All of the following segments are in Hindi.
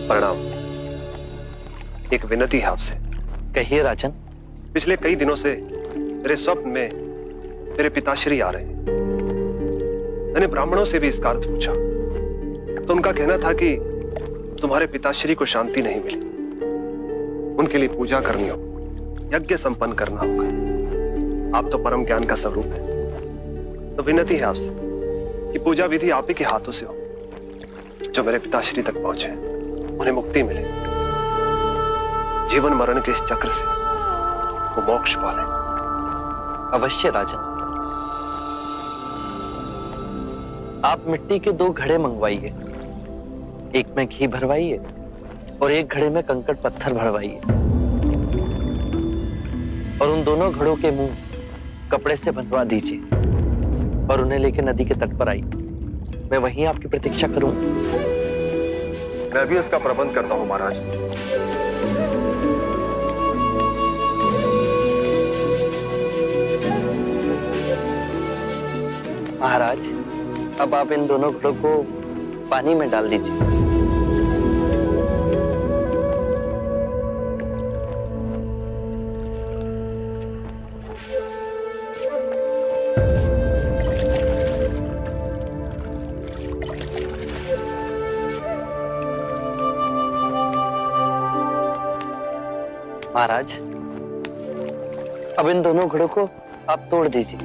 प्रणाम। एक विनती है आपसे। कहिए राजन। पिछले कई दिनों से मेरे स्वप्न में मेरे पिताश्री आ रहे हैं। मैंने ब्राह्मणों से भी इसका अर्थ पूछा तो उनका कहना था कि तुम्हारे पिताश्री को शांति नहीं मिली, उनके लिए पूजा करनी हो, यज्ञ संपन्न करना होगा। आप तो परम ज्ञान का स्वरूप है, तो विनती है आपसे कि पूजा विधि आप ही के हाथों से हो। जो मेरे पिताश्री तक पहुंचे उन्हें मुक्ति मिले, जीवन मरण के इस चक्र से वो मोक्ष पाले। अवश्य राजन। आप मिट्टी के 2 घड़े मंगवाइए, एक में घी भरवाइए और एक घड़े में कंकड़ पत्थर भरवाइए, और उन दोनों घड़ों के मुंह कपड़े से बंधवा दीजिए और उन्हें लेकर नदी के तट पर आइए। मैं वहीं आपकी प्रतीक्षा करूंगा। मैं भी इसका प्रबंध करता हूं महाराज। महाराज, अब आप इन दोनों घड़ों को पानी में डाल दीजिए। महाराज, अब इन दोनों घड़ों को आप तोड़ दीजिए।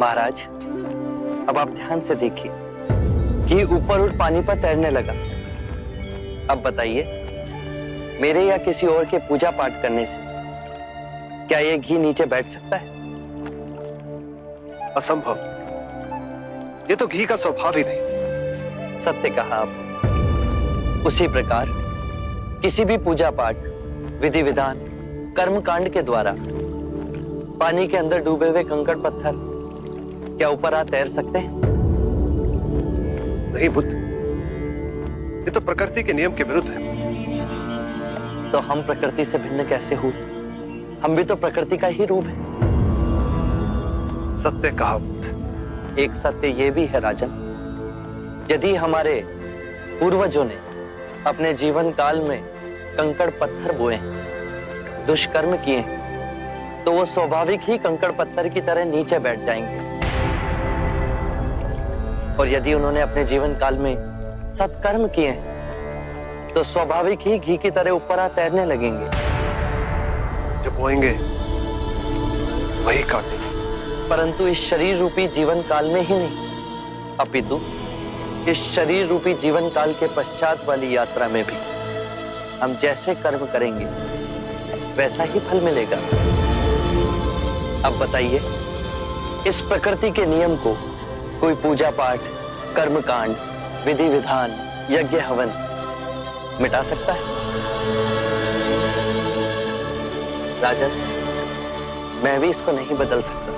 महाराज, अब आप ध्यान से देखिए कि ऊपर उठ पानी पर तैरने लगा। अब बताइए, मेरे या किसी और के पूजा पाठ करने से क्या ये घी नीचे बैठ सकता है? असंभव। ये तो घी का स्वभाव ही नहीं। सत्य कहा आप। उसी प्रकार किसी भी पूजा पाठ, विधि विधान, कर्म कांड के द्वारा पानी के अंदर डूबे हुए कंकड़ पत्थर क्या ऊपर आ तैर सकते हैं? नहीं बुद्ध, ये तो प्रकृति के नियम के विरुद्ध है। तो हम प्रकृति से भिन्न कैसे हुए? हम भी तो प्रकृति का ही रूप है। सत्य कहा बुद्ध। एक सत्य ये भी है राजन, यदि हमारे पूर्वजों ने अपने जीवन काल में कंकड़ पत्थर बोए, दुष्कर्म किए, तो वो स्वाभाविक ही कंकड़ पत्थर की तरह नीचे बैठ जाएंगे। और यदि उन्होंने अपने जीवन काल में सत्कर्म किए तो स्वाभाविक ही घी की तरह ऊपर आ तैरने लगेंगे। जो बोएंगे वही काटेंगे। परंतु इस शरीर रूपी जीवन काल में ही नहीं, अपितु इस शरीर रूपी जीवन काल के पश्चात वाली यात्रा में भी हम जैसे कर्म करेंगे वैसा ही फल मिलेगा। अब बताइए, इस प्रकृति के नियम को कोई पूजा पाठ, कर्म कांड, विधि विधान, यज्ञ हवन मिटा सकता है? राजन, मैं भी इसको नहीं बदल सकता।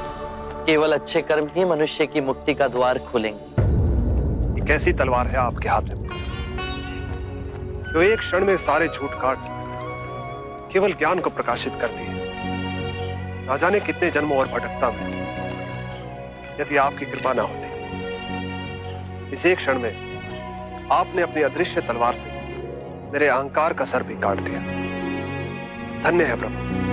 केवल अच्छे कर्म ही मनुष्य की मुक्ति का द्वार खोलेंगे। एक ऐसी तलवार है आपके हाथ में जो एक क्षण में सारे झूठ काट केवल ज्ञान को प्रकाशित करती है। ना जाने कितने जन्मों और भटकता में यदि आपकी कृपा ना होती, इस एक क्षण में आपने अपनी अदृश्य तलवार से मेरे अहंकार का सर भी काट दिया। धन्य है प्रभु।